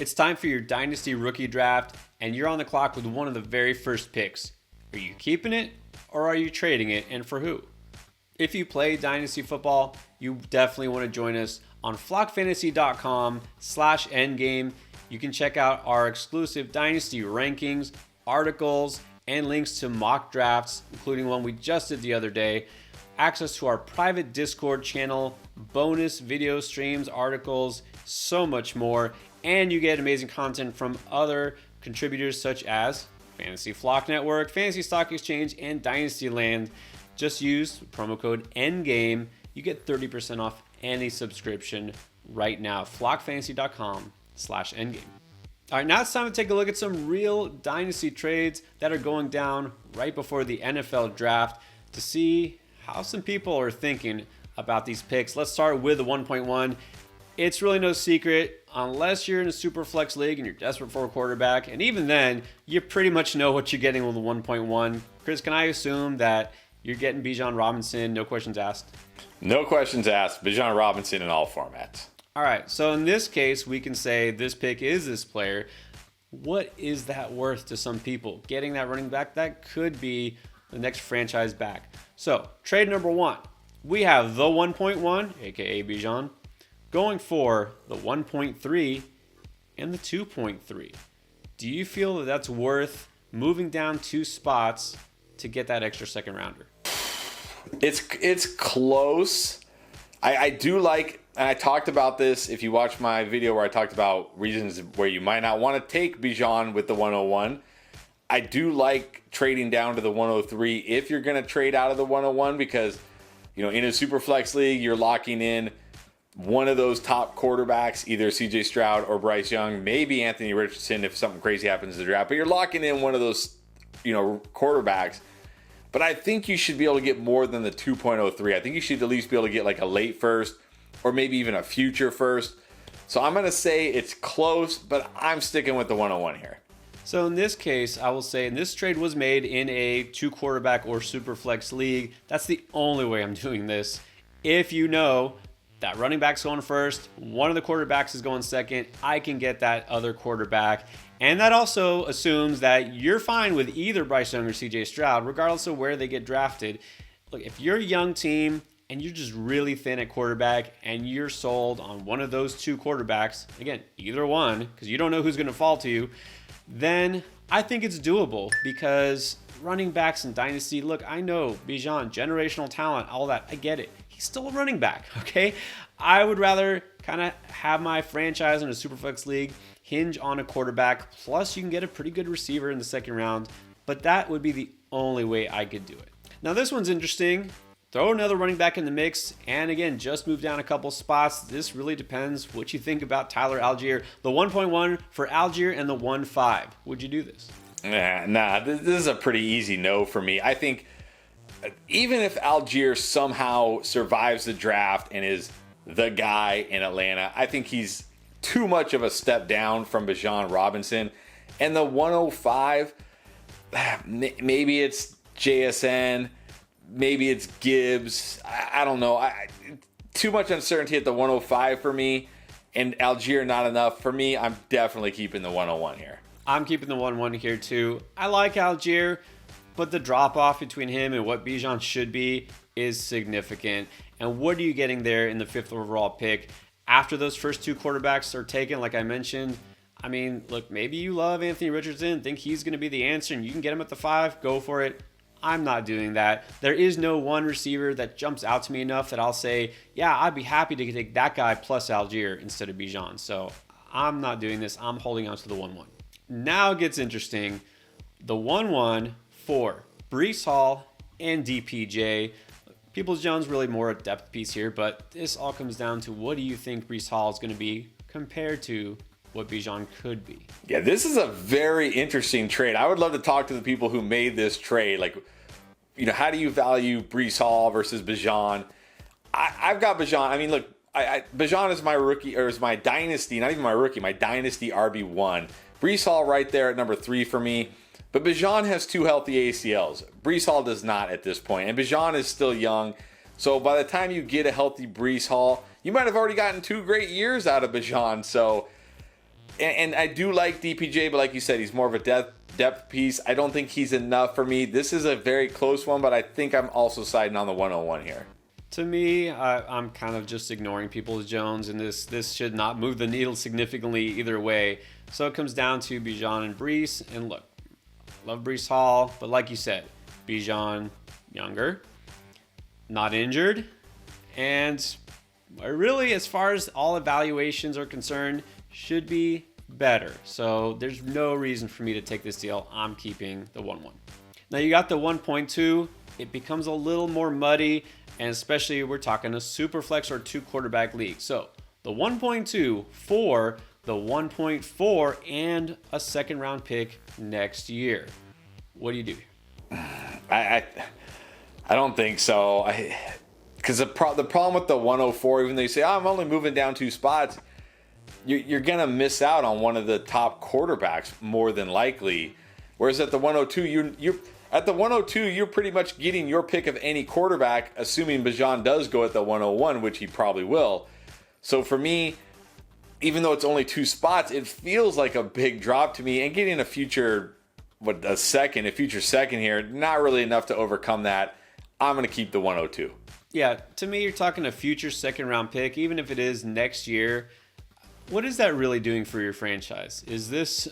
It's time for your Dynasty rookie draft, and you're on the clock with one of the very first picks. Are you keeping it, or are you trading it, and for who? If you play Dynasty football, you definitely want to join us on flockfantasy.com/endgame. You can check out our exclusive Dynasty rankings, articles, and links to mock drafts, including one we just did the other day, access to our private Discord channel, bonus video streams, articles, so much more, and you get amazing content from other contributors such as Fantasy Flock Network, Fantasy Stock Exchange, and Dynasty Land. Just use promo code ENDGAME. You get 30% off any subscription right now. flockfantasy.com/endgame. All right, now it's time to take a look at some real Dynasty trades that are going down right before the NFL draft to see how some people are thinking about these picks. Let's start with the 1.1. It's really no secret, unless you're in a super flex league and you're desperate for a quarterback, and even then, you pretty much know what you're getting with the 1.1. Chris, can I assume that you're getting Bijan Robinson, no questions asked? No questions asked. Bijan Robinson in all formats. All right, so in this case, we can say this pick is this player. What is that worth to some people? Getting that running back, that could be the next franchise back. So, trade number one, we have the 1.1, aka Bijan, going for the 1.3 and the 2.3. Do you feel that that's worth moving down 2 spots to get that extra second rounder? It's close. I do like, and I talked about this if you watch my video where I talked about reasons where you might not want to take Bijan with the 101. I do like trading down to the 103 if you're going to trade out of the 101 because, you know, in a super flex league, you're locking in one of those top quarterbacks, either CJ Stroud or Bryce Young, maybe Anthony Richardson if something crazy happens in the draft, but you're locking in one of those, you know, quarterbacks. But I think you should be able to get more than the 2.03. I think you should at least be able to get like a late first or maybe even a future first. So I'm going to say it's close, but I'm sticking with the 101 here. So in this case, I will say, and this trade was made in a 2 quarterback or super flex league. That's the only way I'm doing this. If you know that running back's going first, one of the quarterbacks is going second, I can get that other quarterback. And that also assumes that you're fine with either Bryce Young or CJ Stroud, regardless of where they get drafted. Look, if you're a young team and you're just really thin at quarterback and you're sold on one of those 2 quarterbacks, again, either one, because you don't know who's going to fall to you, then I think it's doable because running backs in Dynasty, look, I know Bijan, generational talent, all that, I get it. He's still a running back, okay? I would rather kind of have my franchise in a Superflex league hinge on a quarterback, plus you can get a pretty good receiver in the second round, but that would be the only way I could do it. Now this one's interesting. Throw another running back in the mix, and again, just move down a couple spots. This really depends what you think about Tyler Algier. The 1.1 for Algier and the 1.5. Would you do this? Nah, this is a pretty easy no for me. I think even if Algier somehow survives the draft and is the guy in Atlanta, I think he's too much of a step down from Bijan Robinson. And the 105, maybe it's JSN, maybe it's Gibbs. I don't know. Too much uncertainty at the 105 for me, and Algier not enough for me. I'm definitely keeping the 101 here. I'm keeping the 1-1 here too. I like Algier, but the drop-off between him and what Bijan should be is significant. And what are you getting there in the 5th overall pick? After those first 2 quarterbacks are taken, like I mentioned, I mean, look, maybe you love Anthony Richardson, think he's going to be the answer, and you can get him at the 5, go for it. I'm not doing that. There is no one receiver that jumps out to me enough that I'll say, yeah, I'd be happy to take that guy plus Algier instead of Bijan. So I'm not doing this. I'm holding on to the 1-1. Now it gets interesting. The 1-1 for Breece Hall and DPJ. Peoples-Jones really more a depth piece here, but this all comes down to what do you think Breece Hall is going to be compared to what Bijan could be? Yeah, this is a very interesting trade. I would love to talk to the people who made this trade. Like, you know, how do you value Breece Hall versus Bijan? I've got Bijan. I mean, look, Bijan is my rookie, or is my dynasty, not even my rookie, my dynasty RB1. Breece Hall right there at number 3 for me. But Bijan has 2 healthy ACLs. Breece Hall does not at this point. And Bijan is still young. So by the time you get a healthy Breece Hall, you might have already gotten 2 great years out of Bijan. So and I do like DPJ, but like you said, he's more of a depth piece. I don't think he's enough for me. This is a very close one, but I think I'm also siding on the 101 here. To me, I'm kind of just ignoring Peoples-Jones, and this should not move the needle significantly either way. So it comes down to Bijan and Breece. And look, I love Breece Hall, but like you said, Bijan younger, not injured, and really, as far as all evaluations are concerned, should be better. So there's no reason for me to take this deal. I'm keeping the 1-1. Now you got the 1.2. It becomes a little more muddy, and especially we're talking a super flex or 2 quarterback league. So the 1.2 for the 1.4 and a second round pick next year. What do you do? I don't think so. Because the problem with the 104, even though you say, I'm only moving down 2 spots, you're going to miss out on one of the top quarterbacks more than likely. Whereas at the 102, you're pretty much getting your pick of any quarterback, assuming Bijan does go at the 101, which he probably will. So for me, even though it's only 2 spots, it feels like a big drop to me. And getting a future second here, not really enough to overcome that. I'm going to keep the 102. Yeah, to me, you're talking a future second round pick, even if it is next year. What is that really doing for your franchise? Is this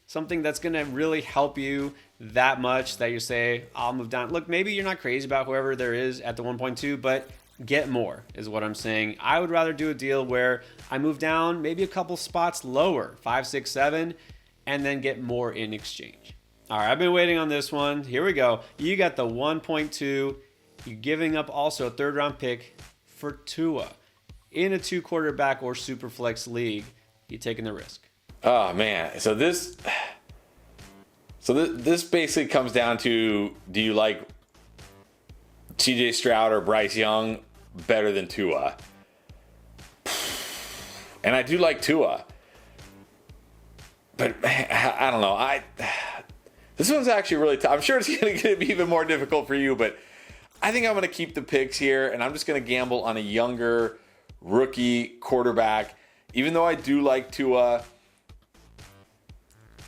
something that's going to really help you that much that you say, I'll move down? Look, maybe you're not crazy about whoever there is at the 1.2, but get more is what I'm saying. I would rather do a deal where I move down maybe a couple spots lower, 5, 6, 7, and then get more in exchange. All right, I've been waiting on this one. Here we go. You got the 1.2. You're giving up also a third round pick for Tua. In a 2 quarterback or super flex league, you taking the risk. Oh man. So this basically comes down to, do you like CJ Stroud or Bryce Young better than Tua? And I do like Tua. But I don't know. This one's actually really tough. I'm sure it's going to be even more difficult for you, but I think I'm going to keep the picks here, and I'm just going to gamble on a younger rookie quarterback. Even though I do like Tua,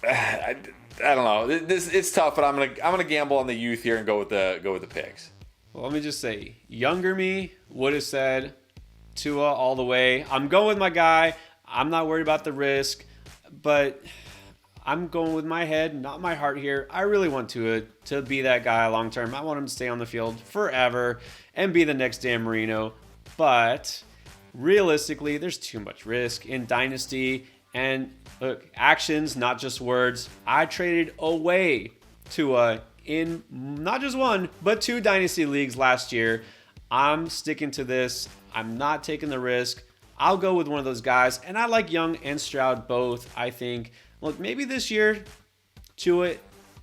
I don't know. It's tough, but I'm gonna gamble on the youth here and go with the picks. Well, let me just say, younger me would have said Tua all the way. I'm going with my guy. I'm not worried about the risk, but I'm going with my head, not my heart here. I really want Tua to be that guy long term. I want him to stay on the field forever and be the next Dan Marino. But realistically, there's too much risk in Dynasty. And look, actions, not just words. I traded away Tua in not just 1, but 2 Dynasty leagues last year. I'm sticking to this. I'm not taking the risk. I'll go with one of those guys. And I like Young and Stroud both, I think. Look, maybe this year, Tua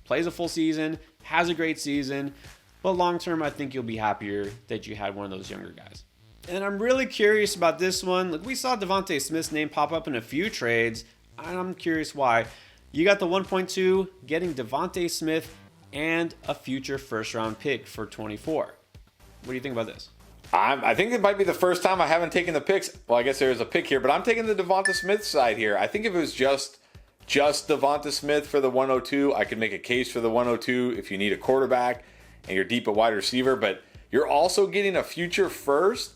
plays a full season, has a great season, but long term, I think you'll be happier that you had one of those younger guys. And I'm really curious about this one. Look, we saw Devonta Smith's name pop up in a few trades, and I'm curious why. You got the 1.2, getting Devonta Smith and a future first-round pick for 24. What do you think about this? I think it might be the first time I haven't taken the picks. Well, I guess there's a pick here, but I'm taking the Devonta Smith side here. I think if it was just Devonta Smith for the 102, I could make a case for the 102 if you need a quarterback and you're deep at wide receiver, but you're also getting a future first.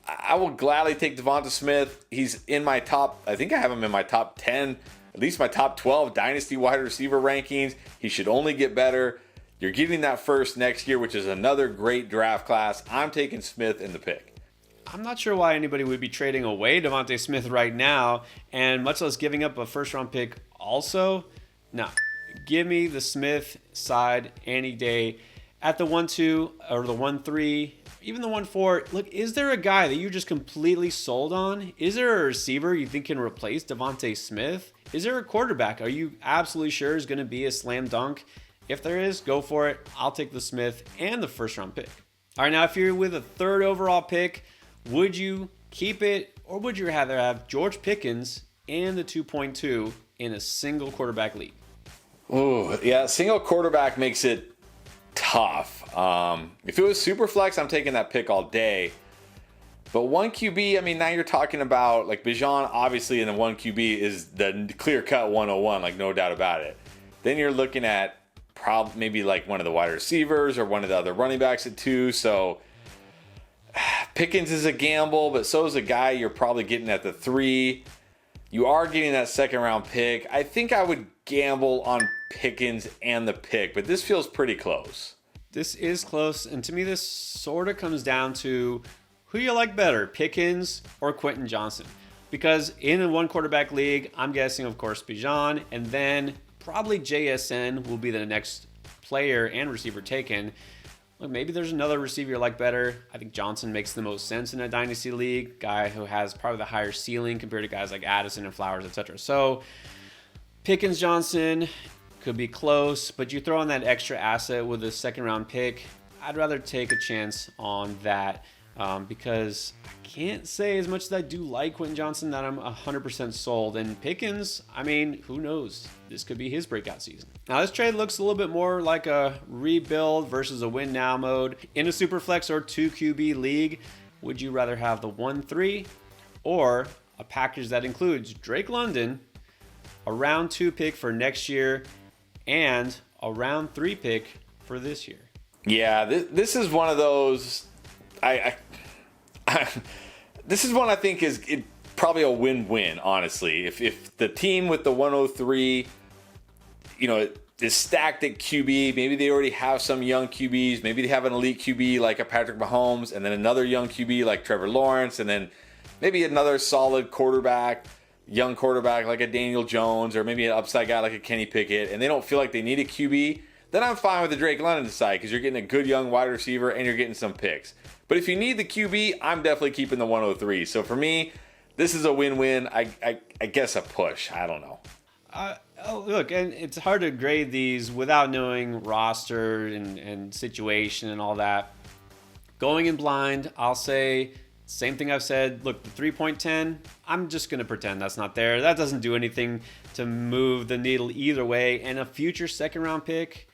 I will gladly take Devonta Smith. He's in my top, I think I have him in my top 10, at least my top 12 Dynasty wide receiver rankings. He should only get better. You're getting that first next year, which is another great draft class. I'm taking Smith in the pick. I'm not sure why anybody would be trading away Devonta Smith right now, and much less giving up a first-round pick also. No, give me the Smith side any day. At the 1-2 or the 1-3, even the 1-4, look, is there a guy that you just completely sold on? Is there a receiver you think can replace Devonta Smith? Is there a quarterback are you absolutely sure is going to be a slam dunk? If there is, go for it. I'll take the Smith and the first-round pick. All right, now if you're with a 3rd overall pick, would you keep it, or would you rather have George Pickens and the 2.2 in a single quarterback league? Ooh, yeah, single quarterback makes it tough. If it was super flex, I'm taking that pick all day. But one QB, I mean, now you're talking about like Bijan, obviously, in the one QB is the clear-cut 101, like no doubt about it. Then you're looking at maybe like one of the wide receivers or one of the other running backs at 2. So Pickens is a gamble, but so is a guy you're probably getting at the 3. You are getting that second-round pick. I think I would gamble on Pickens and the pick, but this feels pretty close. This is close, and to me, this sort of comes down to who you like better, Pickens or Quentin Johnson. Because in a one quarterback league, I'm guessing, of course, Bijan, and then probably JSN will be the next player and receiver taken. Look, maybe there's another receiver you like better. I think Johnson makes the most sense in a dynasty league, guy who has probably the higher ceiling compared to guys like Addison and Flowers, etc. So Pickens, Johnson could be close, but you throw in that extra asset with a second round pick. I'd rather take a chance on that because I can't say as much as I do like Quentin Johnson that I'm 100% sold. And Pickens, I mean, who knows? This could be his breakout season. Now, this trade looks a little bit more like a rebuild versus a win now mode. In a Superflex or 2 QB league, would you rather have the 1-3 or a package that includes Drake London, a round 2 pick for next year, and a round 3 pick for this year? Yeah, this is one of those. This is one I think is probably a win-win, honestly. If the team with the 103, is stacked at QB, maybe they already have some young QBs, maybe they have an elite QB like a Patrick Mahomes, and then another young QB like Trevor Lawrence, and then maybe another solid quarterback, young quarterback like a Daniel Jones, or maybe an upside guy like a Kenny Pickett, and they don't feel like they need a QB, then I'm fine with the Drake London side because you're getting a good young wide receiver and you're getting some picks. But if you need the QB, I'm definitely keeping the 103. So for me, this is a win-win. I guess a push. I don't know. Look, and it's hard to grade these without knowing roster and situation and all that. Going in blind, I'll say same thing I've said. Look, the 3.10, I'm just going to pretend that's not there. That doesn't do anything to move the needle either way. And a future second-round pick,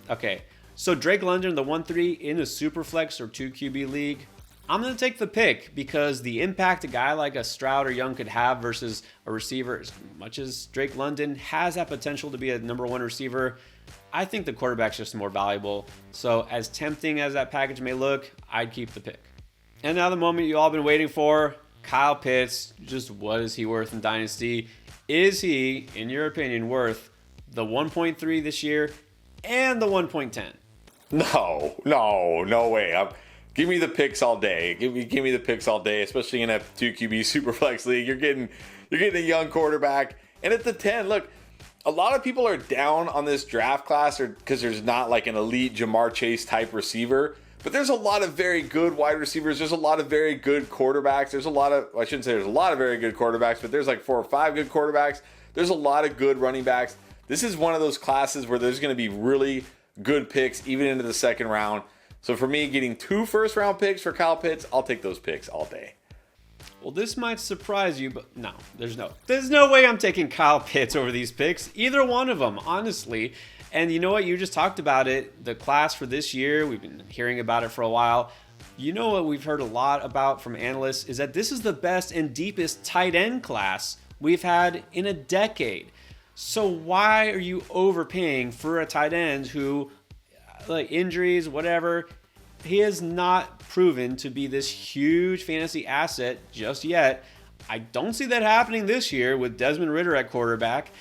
okay. So Drake London, the 1-3 in a Superflex or 2 QB league, I'm going to take the pick because the impact a guy like a Stroud or Young could have versus a receiver, as much as Drake London has that potential to be a number 1 receiver, I think the quarterback's just more valuable. So as tempting as that package may look, I'd keep the pick. And now the moment you all been waiting for, Kyle Pitts. Just what is he worth in Dynasty? Is he, in your opinion, worth the 1.3 this year and the 1.10? No way. Give me the picks all day. Give me the picks all day, especially in a 2 QB Superflex league. You're getting a young quarterback, and at the 10, look, a lot of people are down on this draft class because there's not like an elite Jamar Chase type receiver, but there's a lot of very good wide receivers. There's a lot of very good quarterbacks. I shouldn't say there's a lot of very good quarterbacks, but there's like 4 or 5 good quarterbacks. There's a lot of good running backs. This is one of those classes where there's going to be really good picks even into the second round. So for me, getting 2 first-round picks for Kyle Pitts, I'll take those picks all day. Well, this might surprise you, but no, there's no way I'm taking Kyle Pitts over these picks. Either one of them, honestly. And you know what? You just talked about it. The class for this year, we've been hearing about it for a while. You know what we've heard a lot about from analysts is that this is the best and deepest tight end class we've had in a decade. So why are you overpaying for a tight end who, like injuries, whatever, he has not proven to be this huge fantasy asset just yet. I don't see that happening this year with Desmond Ridder at quarterback.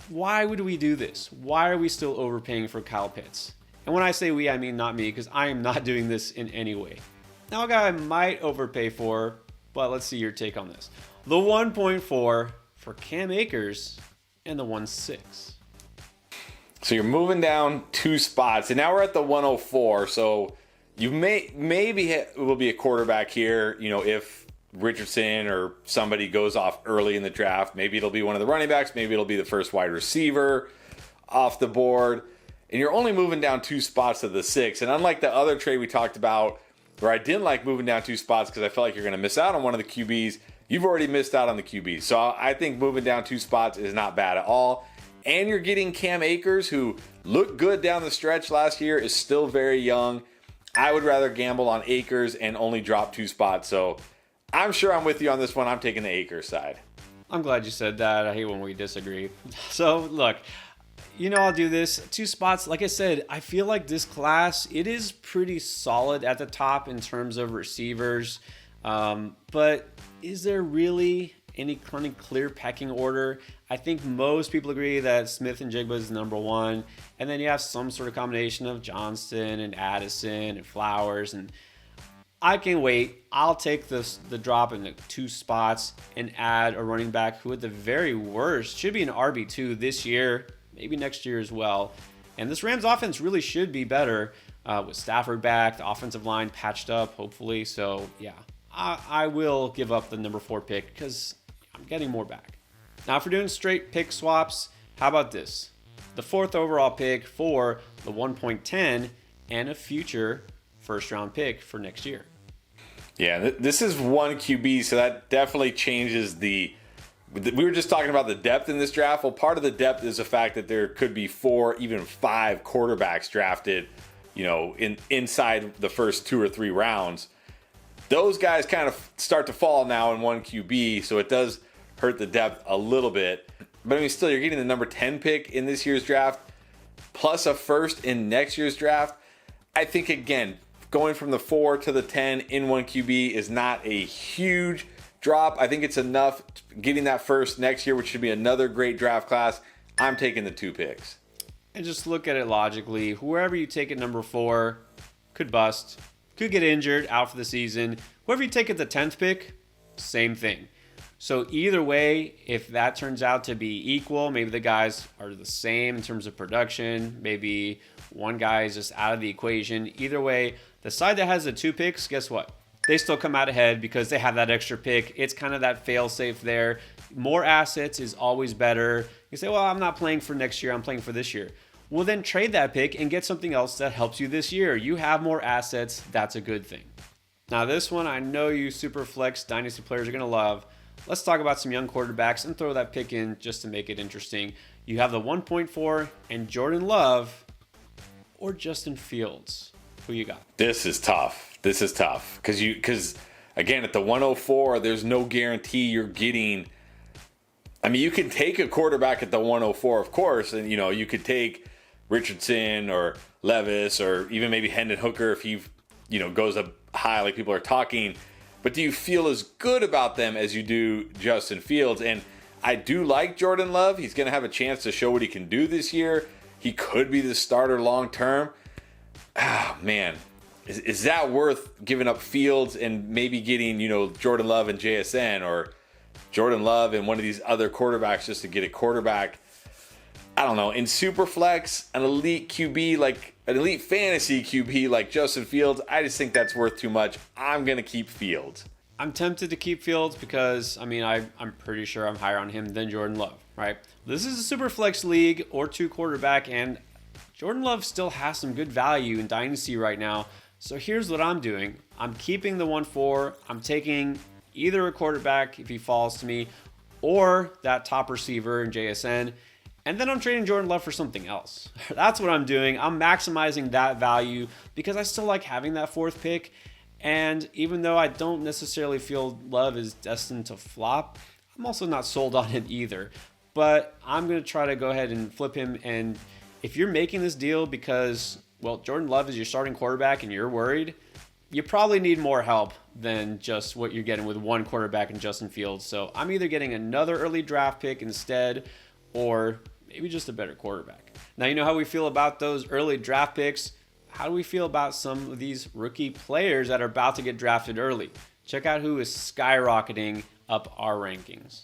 Why would we do this? Why are we still overpaying for Kyle Pitts? And when I say we, I mean not me, because I am not doing this in any way. Now, a guy I might overpay for, but let's see your take on this. The 1.4 for Cam Akers and the 1.6. So you're moving down 2 spots, and now we're at the 104. So you maybe will be a quarterback here. If Richardson or somebody goes off early in the draft, maybe it'll be one of the running backs. Maybe it'll be the first wide receiver off the board. And you're only moving down 2 spots to the 6. And unlike the other trade we talked about, where I didn't like moving down 2 spots because I felt like you're going to miss out on one of the QBs, you've already missed out on the QBs. So I think moving down 2 spots is not bad at all. And you're getting Cam Akers, who looked good down the stretch last year, is still very young. I would rather gamble on Akers and only drop 2 spots. So I'm sure I'm with you on this one. I'm taking the Akers side. I'm glad you said that. I hate when we disagree. So look, I'll do this. 2 spots. Like I said, I feel like this class, it is pretty solid at the top in terms of receivers. But is there really any kind of clear pecking order? I think most people agree that Smith and Jigba is number 1. And then you have some sort of combination of Johnston and Addison and Flowers. And I can wait. I'll take the drop in the 2 spots and add a running back who at the very worst should be an RB2 this year, maybe next year as well. And this Rams offense really should be better with Stafford back, the offensive line patched up, hopefully. So, yeah, I will give up the number 4 pick because I'm getting more back. Now, if we're doing straight pick swaps, how about this? The 4th overall pick for the 1.10 and a future first-round pick for next year. Yeah, this is 1 QB, so that definitely changes we were just talking about the depth in this draft. Well, part of the depth is the fact that there could be 4, even 5 quarterbacks drafted, inside the first 2 or 3 rounds. Those guys kind of start to fall now in 1 QB, so it does hurt the depth a little bit. But I mean, still, you're getting the number 10 pick in this year's draft, plus a first in next year's draft. I think, again, going from the 4 to the 10 in 1 QB is not a huge drop. I think it's enough getting that first next year, which should be another great draft class. I'm taking the 2 picks. And just look at it logically. Whoever you take at number 4 could bust, could get injured, out for the season. Whoever you take at the 10th pick, same thing. So either way, if that turns out to be equal, maybe the guys are the same in terms of production, maybe one guy is just out of the equation. Either way, the side that has the 2 picks, guess what? They still come out ahead because they have that extra pick. It's kind of that fail-safe there. More assets is always better. You say, well, I'm not playing for next year. I'm playing for this year. Well, then trade that pick and get something else that helps you this year. You have more assets. That's a good thing. Now, this one I know you Superflex Dynasty players are going to love. Let's talk about some young quarterbacks and throw that pick in just to make it interesting. You have the 1.4 and Jordan Love or Justin Fields. Who you got? This is tough. Because again, at the 104, there's no guarantee you're getting. I mean, you can take a quarterback at the 104, of course, and you could take Richardson or Levis or even maybe Hendon Hooker if he goes up high like people are talking. But do you feel as good about them as you do Justin Fields? And I do like Jordan Love. He's going to have a chance to show what he can do this year. He could be the starter long term. Ah, man. Is that worth giving up Fields and maybe getting, Jordan Love and JSN or Jordan Love and one of these other quarterbacks just to get a quarterback? I don't know. In Superflex, an elite QB, like an elite fantasy QB like Justin Fields, I just think that's worth too much. I'm going to keep Fields. I'm tempted to keep Fields because, I'm pretty sure I'm higher on him than Jordan Love, right? This is a Superflex league or 2 quarterback, and Jordan Love still has some good value in Dynasty right now. So here's what I'm doing. I'm keeping the 1-4. I'm taking either a quarterback if he falls to me or that top receiver in JSN. And then I'm trading Jordan Love for something else. That's what I'm doing. I'm maximizing that value because I still like having that 4th pick. And even though I don't necessarily feel Love is destined to flop, I'm also not sold on him either. But I'm going to try to go ahead and flip him. And if you're making this deal because, Jordan Love is your starting quarterback and you're worried, you probably need more help than just what you're getting with 1 quarterback in Justin Fields. So I'm either getting another early draft pick instead or maybe just a better quarterback. Now, you know how we feel about those early draft picks. How do we feel about some of these rookie players that are about to get drafted early? Check out who is skyrocketing up our rankings.